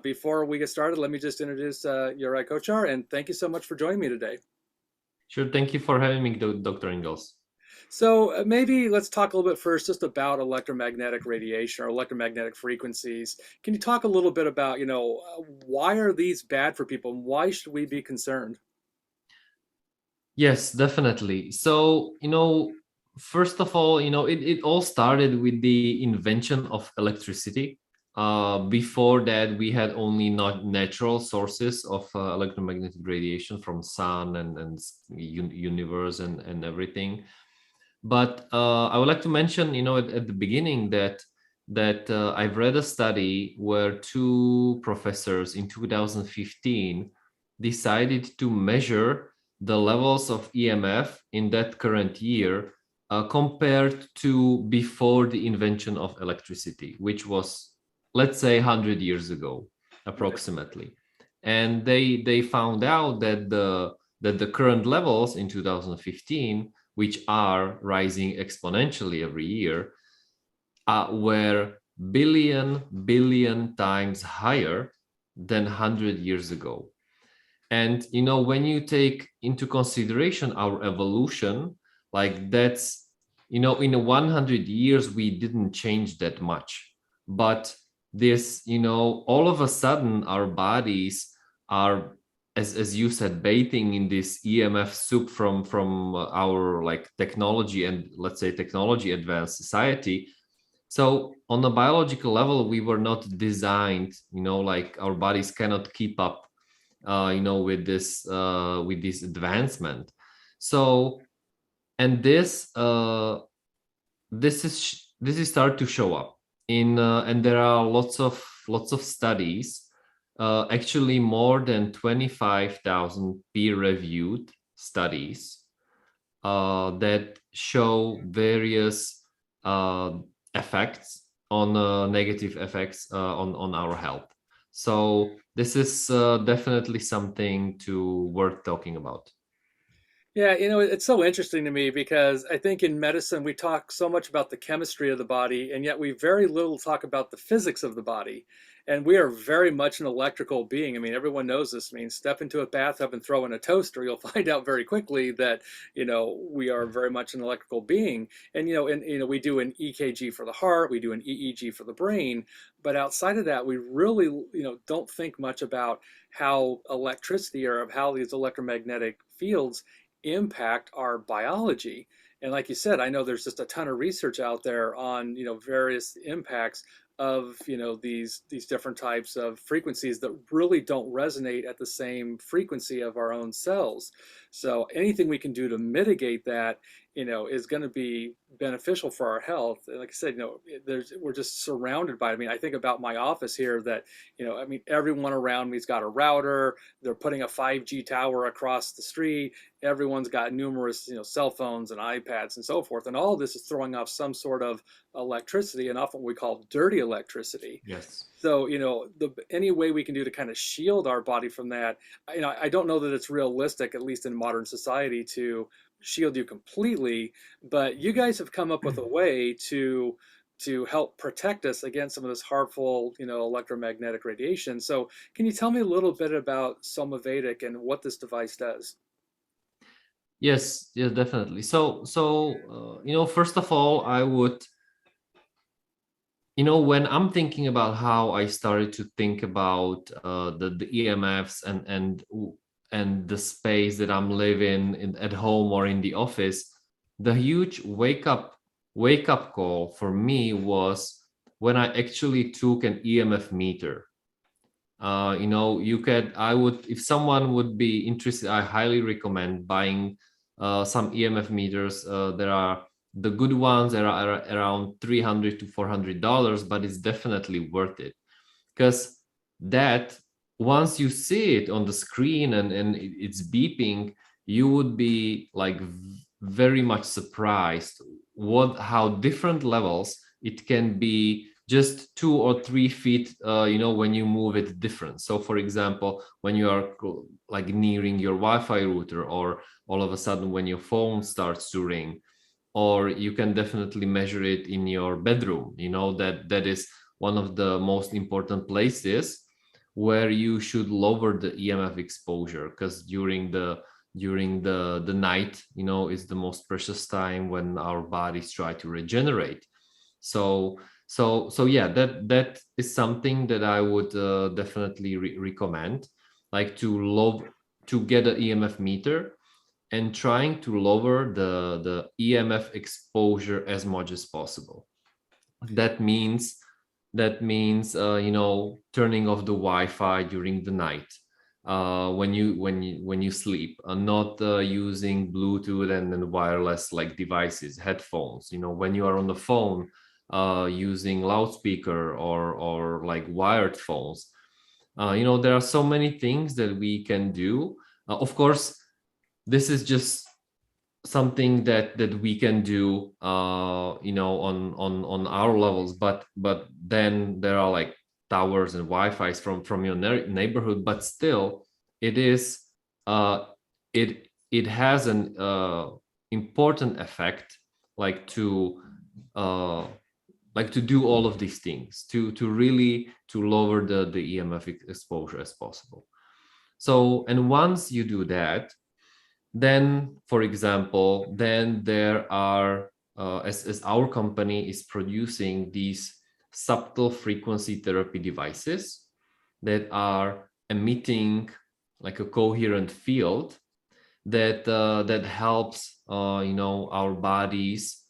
Before we get started, let me just introduce Juraj Kocar, and thank you so much for joining me today. Sure, thank you for having me, Dr. Ingels. So maybe let's talk a little bit first just about electromagnetic radiation or electromagnetic frequencies. Can you talk a little bit about, why are these bad for people and why should we be concerned? Yes, definitely. So, first of all, it all started with the invention of electricity. Before that, we had only not natural sources of electromagnetic radiation from sun and universe and everything. But I would like to mention, at the beginning that I've read a study where two professors in 2015 decided to measure the levels of EMF in that current year compared to before the invention of electricity, which was, let's say, 100 years ago, Right. approximately. And they found out that the current levels in 2015, which are rising exponentially every year, were billion times higher than 100 years ago. And when you take into consideration our evolution, like that's, in 100 years we didn't change that much, but this, all of a sudden our bodies are, as you said, bathing in this EMF soup from our like technology, and let's say technology advanced society. So on a biological level, we were not designed, like our bodies cannot keep up, with this advancement. So, and this is start to show up in, and there are lots of studies, actually more than 25,000 peer-reviewed studies that show various effects on negative effects on our health. So this is definitely something to worth talking about. Yeah, it's so interesting to me because I think in medicine we talk so much about the chemistry of the body, and yet we very little talk about the physics of the body. And we are very much an electrical being. I mean, everyone knows this. I mean, step into a bathtub and throw in a toaster, you'll find out very quickly that, we are very much an electrical being. And we do an EKG for the heart, we do an EEG for the brain, but outside of that, we really, don't think much about how electricity or of how these electromagnetic fields impact our biology. And like you said, I know there's just a ton of research out there on, various impacts of, these different types of frequencies that really don't resonate at the same frequency of our own cells. So anything we can do to mitigate that, is going to be beneficial for our health. And like I said, we're just surrounded by it. I mean, I think about my office here that, I mean, everyone around me's got a router. They're putting a 5G tower across the street. Everyone's got numerous, cell phones and iPads and so forth. And all of this is throwing off some sort of electricity, and often what we call dirty electricity. Yes. So, any way we can do to kind of shield our body from that, I don't know that it's realistic, at least in modern society, to shield you completely, but you guys have come up with a way to help protect us against some of this harmful, electromagnetic radiation. So, can you tell me a little bit about Somavedic and what this device does? Yes, yes, definitely. First of all, I would, when I'm thinking about how I started to think about the EMFs and the space that I'm living in at home or in the office, the huge wake up call for me was when I actually took an EMF meter. I would, if someone would be interested, I highly recommend buying some EMF meters. There are the good ones that are around $300 to $400, but it's definitely worth it, because that, once you see it on the screen and it's beeping, you would be like very much surprised how different levels it can be, just 2 or 3 feet, when you move it different. So for example, when you are like nearing your Wi-Fi router, or all of a sudden when your phone starts to ring, or you can definitely measure it in your bedroom, that is one of the most important places where you should lower the EMF exposure, because during the night, is the most precious time when our bodies try to regenerate. So yeah, that is something that I would definitely recommend, like to get an EMF meter and trying to lower the EMF exposure as much as possible. That means turning off the Wi-Fi during the night, when you sleep, not using Bluetooth and then wireless like devices, headphones. When you are on the phone, using loudspeaker or like wired phones. There are so many things that we can do. Of course, this is just something that we can do, on our levels, but then there are like towers and Wi-Fi's from your neighborhood, but still it is it has an important effect, like uh to do all of these things, to really to lower the EMF exposure as possible. So, and once you do that, then, for example, then there are, as our company is producing these subtle frequency therapy devices that are emitting like a coherent field that helps, our bodies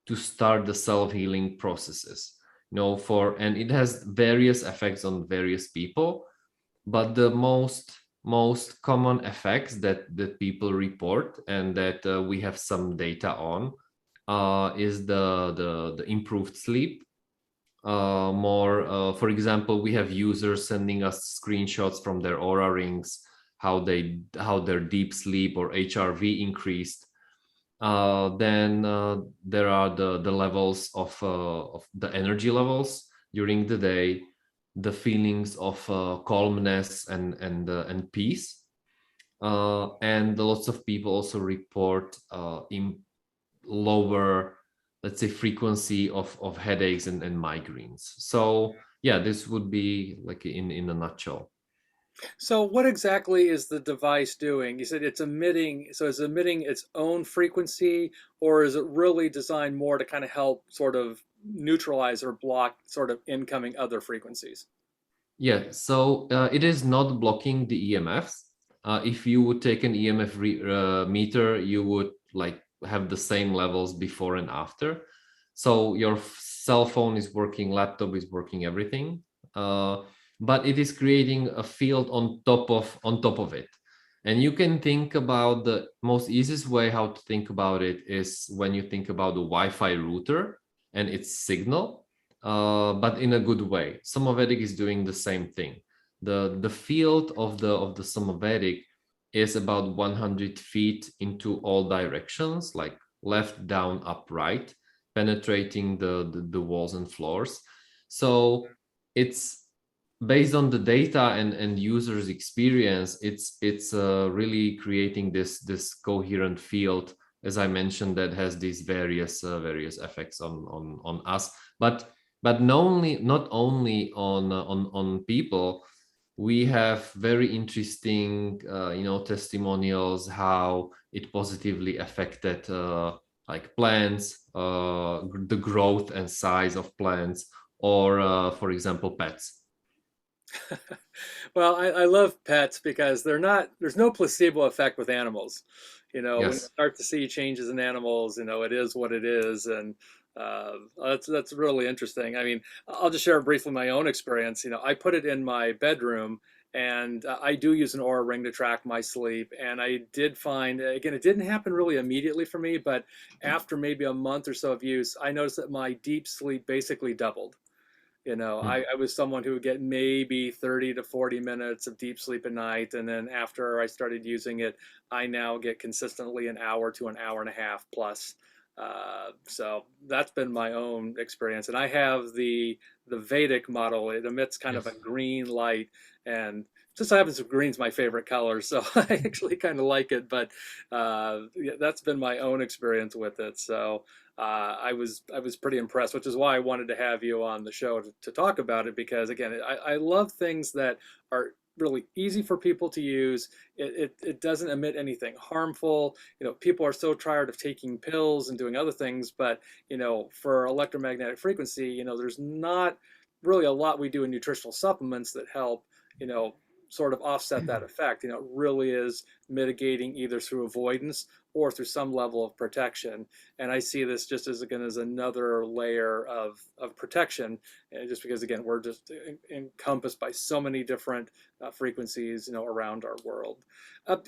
to start the self-healing processes. And it has various effects on various people, but the most common effects that people report and that we have some data on, is the improved sleep. More, for example, we have users sending us screenshots from their Aura rings, how their deep sleep or HRV increased. Then there are the levels of the energy levels during the day, the feelings of calmness and peace. And lots of people also report in lower, let's say, frequency of headaches and migraines. So yeah, this would be like in a nutshell. So what exactly is the device doing? You said it's emitting, so it's emitting its own frequency, or is it really designed more to kind of help sort of neutralize or block sort of incoming other frequencies? Yeah, so it is not blocking the EMFs. If you would take an EMF meter, you would like have the same levels before and after. So your cell phone is working, laptop is working, everything. But it is creating a field on top of it. And you can think about the most easiest way how to think about it is when you think about the Wi-Fi router and its signal, but in a good way. Somavedic is doing the same thing. The field of the Somavedic is about 100 feet into all directions, like left, down, up, right, penetrating the walls and floors. So it's based on the data and users experience. It's really creating this coherent field, as I mentioned, that has these various effects on us, but not only on people. We have very interesting testimonials how it positively affected like plants, the growth and size of plants, or for example pets. Well, I love pets because there's no placebo effect with animals. When you Yes. start to see changes in animals, it is what it is. And that's really interesting. I mean, I'll just share briefly my own experience. I put it in my bedroom, and I do use an Aura ring to track my sleep. And I did find, again, it didn't happen really immediately for me, but after maybe a month or so of use, I noticed that my deep sleep basically doubled. Mm. I was someone who would get maybe 30 to 40 minutes of deep sleep a night. And then after I started using it, I now get consistently an hour to an hour and a half plus. So that's been my own experience. And I have the Vedic model. It emits kind of a Yes. green light, and just so happens green's my favorite color, so I actually kind of like it. But yeah, that's been my own experience with it. So I was pretty impressed, which is why I wanted to have you on the show to talk about it, because again, I love things that are really easy for people to use. It doesn't emit anything harmful. People are so tired of taking pills and doing other things, but for electromagnetic frequency, there's not really a lot we do in nutritional supplements that help, you know, sort of offset that effect. It really is mitigating either through avoidance or through some level of protection. And I see this just as, again, as another layer of protection, just because, again, we're just encompassed by so many different frequencies, around our world.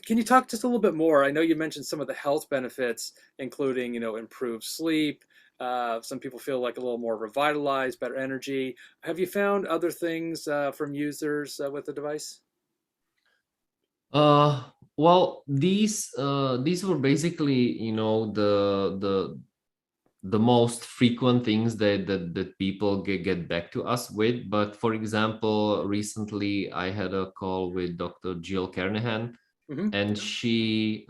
Can you talk just a little bit more? I know you mentioned some of the health benefits, including, improved sleep. Some people feel like a little more revitalized, better energy. Have you found other things from users with the device? Uh, well, these were basically, the most frequent things that people get back to us with. But for example, recently I had a call with Dr. Jill Carnahan, Hmm. and she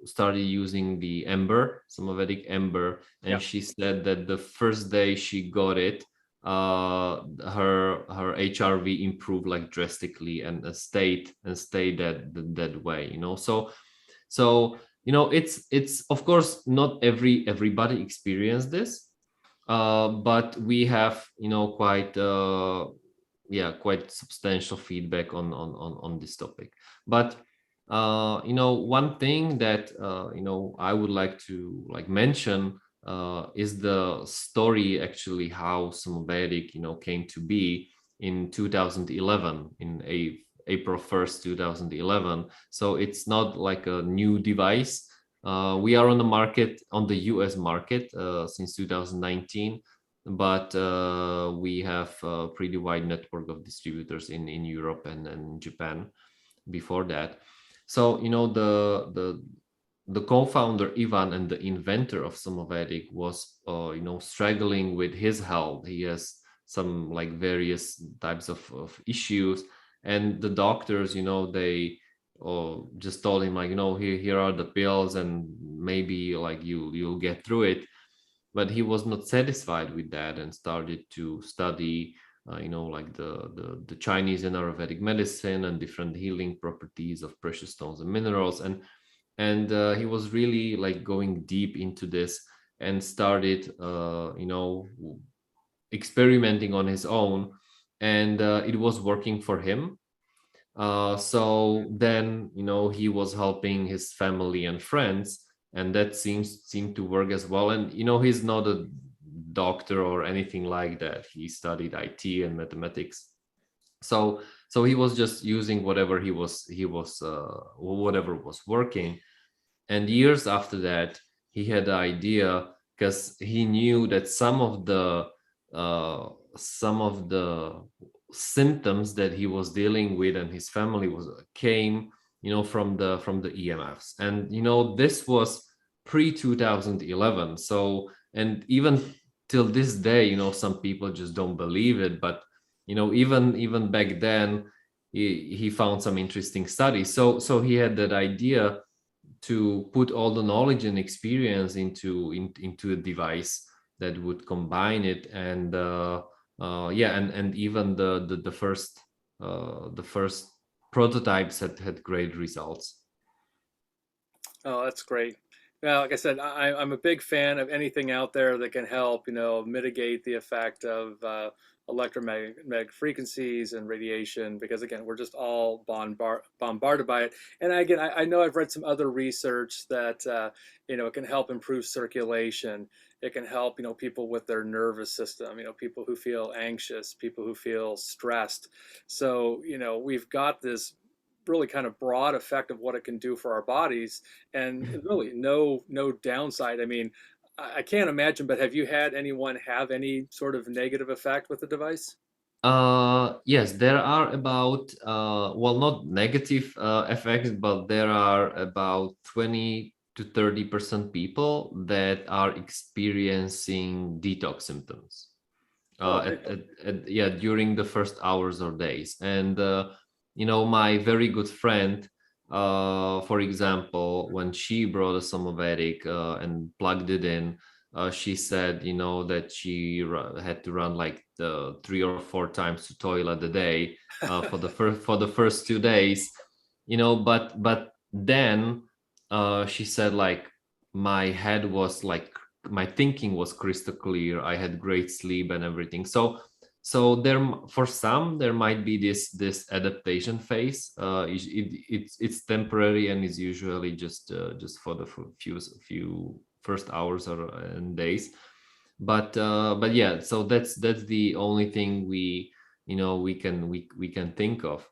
started using the Ember, Somavedic Ember, and Yeah. she said that the first day she got it, her HRV improved like drastically, and stayed that way. So it's of course not everybody experienced this, but we have quite quite substantial feedback on this topic. But one thing that I would like to mention is the story, actually, how Somavedic came to be in 2011, in April 1st, 2011. So it's not like a new device. We are on the market, on the US market, since 2019, but we have a pretty wide network of distributors in Europe and Japan before that. So the co-founder Ivan and the inventor of Somavedic was struggling with his health. He has some various types of issues, and the doctors, they just told him, here are the pills, and maybe you'll get through it. But he was not satisfied with that, and started to study the Chinese and Ayurvedic medicine, and different healing properties of precious stones and minerals. And he was really going deep into this, and started experimenting on his own, and it was working for him. So then, he was helping his family and friends, and that seemed to work as well. And he's not a doctor or anything like that. He studied IT and mathematics. So he was just using whatever was working. And years after that, he had the idea, because he knew that some of the symptoms that he was dealing with, and his family was came from the EMFs. And this was pre 2011. So, and even till this day, some people just don't believe it. But even back then, he found some interesting studies. So he had that idea to put all the knowledge and experience into a device that would combine it. And yeah, and even the first prototypes had great results. Oh, that's great. Now, like I said, I'm a big fan of anything out there that can help, mitigate the effect of electromagnetic frequencies and radiation, because again, we're just all bombarded by it. And again, I know I've read some other research that, it can help improve circulation. It can help, people with their nervous system, people who feel anxious, people who feel stressed. So, we've got this really kind of broad effect of what it can do for our bodies, and really no downside. I mean, I can't imagine, but have you had anyone have any sort of negative effect with the device? Yes, there are about well, not negative effects, but there are about 20 to 30% people that are experiencing detox symptoms Oh, yeah, during the first hours or days. And my very good friend, for example, when she brought a Somavedic and plugged it in, she said, that she had to run like 3 or 4 times to toilet a day for the first 2 days, but then she said, like, my head was like, my thinking was crystal clear. I had great sleep and everything. So there, for some, there might be this adaptation phase. It's temporary, and is usually just for the few first hours or and days. But yeah, so that's the only thing we can think of.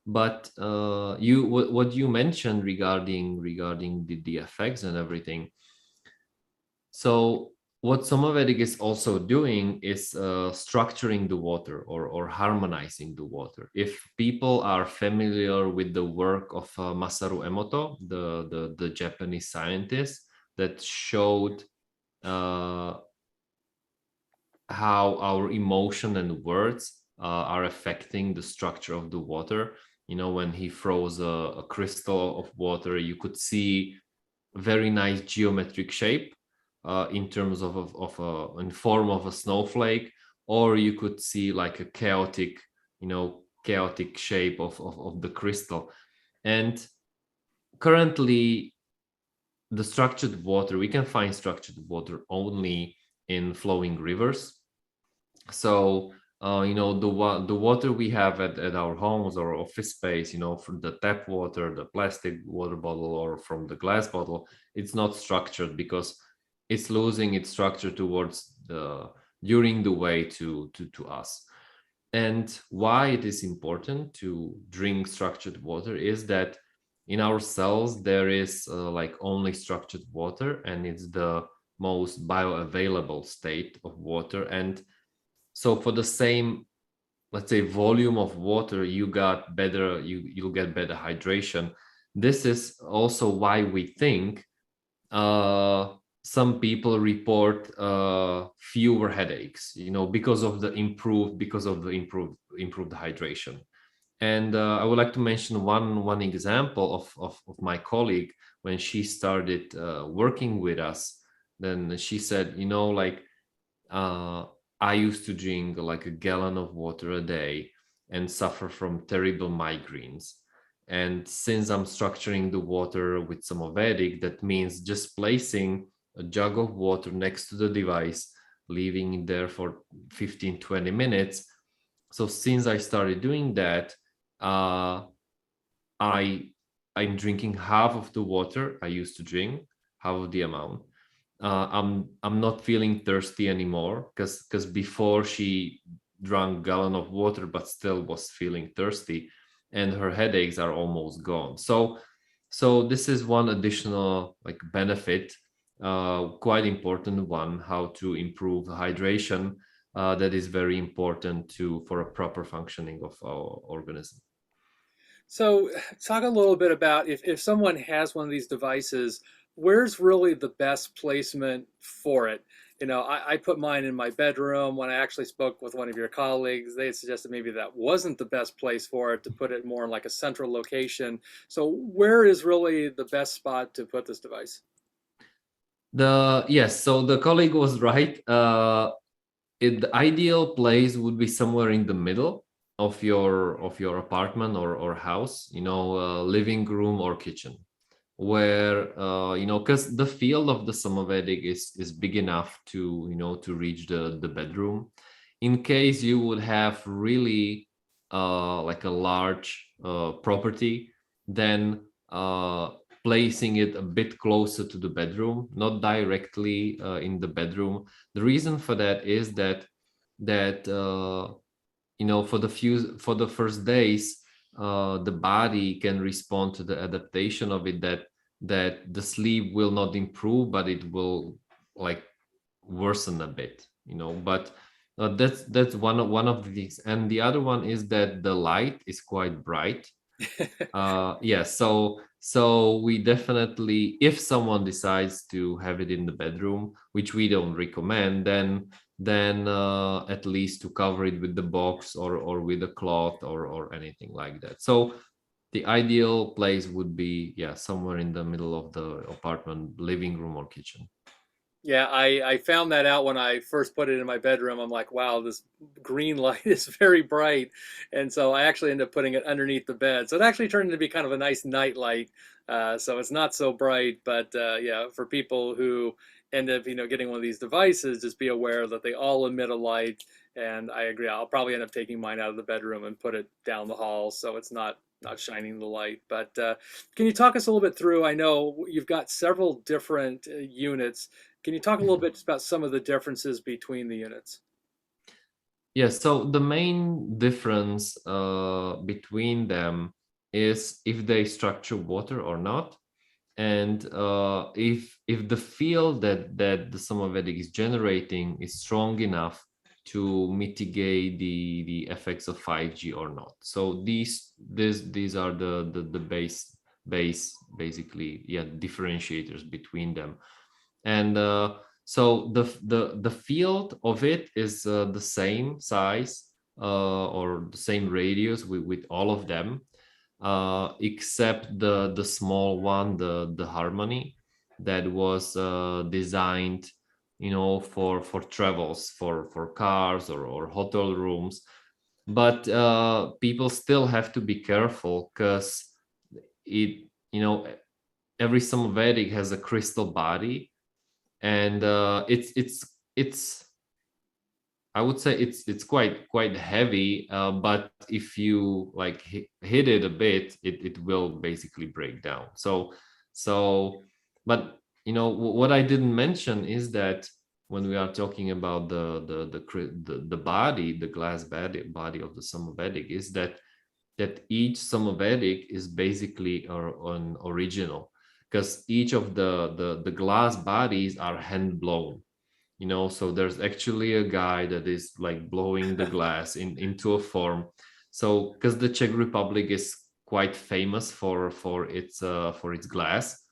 But what you mentioned regarding the effects and everything. So what Somavedic is also doing is structuring the water, or harmonizing the water. If people are familiar with the work of Masaru Emoto, the Japanese scientist that showed uh, how our emotion and words are affecting the structure of the water. When he froze a crystal of water, you could see very nice geometric shape in terms in form of a snowflake, or you could see like a chaotic shape of the crystal. And currently, the structured water, we can find structured water only in flowing rivers. So the water we have at our homes or office space, from the tap water, the plastic water bottle, or from the glass bottle, it's not structured because it's losing its structure towards the during the way to us. And why it is important to drink structured water is that in our cells there is like only structured water, and it's the most bioavailable state of water. And so for the same, let's say, volume of water, you'll get better hydration. This is also why we think uh, some people report fewer headaches, because of the improved hydration. And I would like to mention one example of my colleague. When she started working with us, then she said, like, uh, I used to drink like a gallon of water a day and suffer from terrible migraines. And since I'm structuring the water with some Vedic, that means just placing a jug of water next to the device, leaving it there for 15-20 minutes. So since I started doing that, uh, I I'm drinking half of the water I used to drink, half of the amount. I'm not feeling thirsty anymore, because before she drank gallon of water but still was feeling thirsty, and her headaches are almost gone. So this is one additional like benefit, quite important one, how to improve hydration. That is very important for a proper functioning of our organism. so talk a little bit about if someone has one of these devices, where's really the best placement for it? I put mine in my bedroom. When I actually spoke with one of your colleagues, they had suggested maybe that wasn't the best place for it, to put it more in like a central location. So where is really the best spot to put this device? Yes, so the colleague was right. The ideal place would be somewhere in the middle of your apartment or house, living room or kitchen, where because the field of the Somavedic is big enough to reach the bedroom. In case you would have really like a large property, then placing it a bit closer to the bedroom, not directly in the bedroom. The reason for that is that for the first days, the body can respond to the adaptation of it, that the sleep will not improve, but it will like worsen a bit. But that's one of the things. And the other one is that the light is quite bright. Yeah, So we definitely, if someone decides to have it in the bedroom, which we don't recommend, then at least to cover it with the box or with a cloth or anything like that. So the ideal place would be, yeah, somewhere in the middle of the apartment, living room or kitchen. Yeah, I found that out when I first put it in my bedroom. I'm like, wow, this green light is very bright. And so I actually ended up putting it underneath the bed. So it actually turned into be kind of a nice night light. So it's not so bright, but yeah, for people who end up, getting one of these devices, just be aware that they all emit a light. And I agree, I'll probably end up taking mine out of the bedroom and put it down the hall so it's not shining the light. But can you talk us a little bit through? I know you've got several different units. Can you talk a little bit about some of the differences between the units? Yes, so the main difference between them is if they structure water or not, and if the field that the Somavedic is generating is strong enough to mitigate the effects of 5G or not. So these are the base basically, yeah, differentiators between them. And so the field of it is the same size or the same radius with all of them, except the small one, the harmony that was designed, for travels, for cars or hotel rooms. But people still have to be careful because it, every Somavedic has a crystal body, and it's I would say it's quite heavy, but if you like hit it a bit, it will basically break down. So, but what I didn't mention is that when we are talking about the body, the glass body of the Somavedic, is that each Somavedic is basically an original, because each of the glass bodies are hand blown. So there's actually a guy that is like blowing the glass into a form. So because the Czech Republic is quite famous for its glass,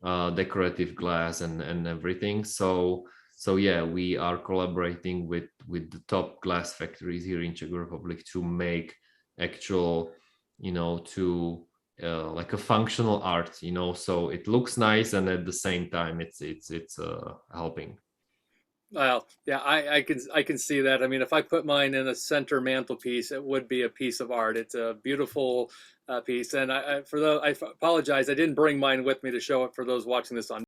decorative glass and everything. So yeah, we are collaborating with the top glass factories here in Czech Republic to make actual, to like a functional art, so it looks nice, and at the same time it's helping. Well, yeah, I can see that. I mean, if I put mine in a center mantelpiece, it would be a piece of art. It's a beautiful piece, and I apologize, I didn't bring mine with me to show it for those watching this on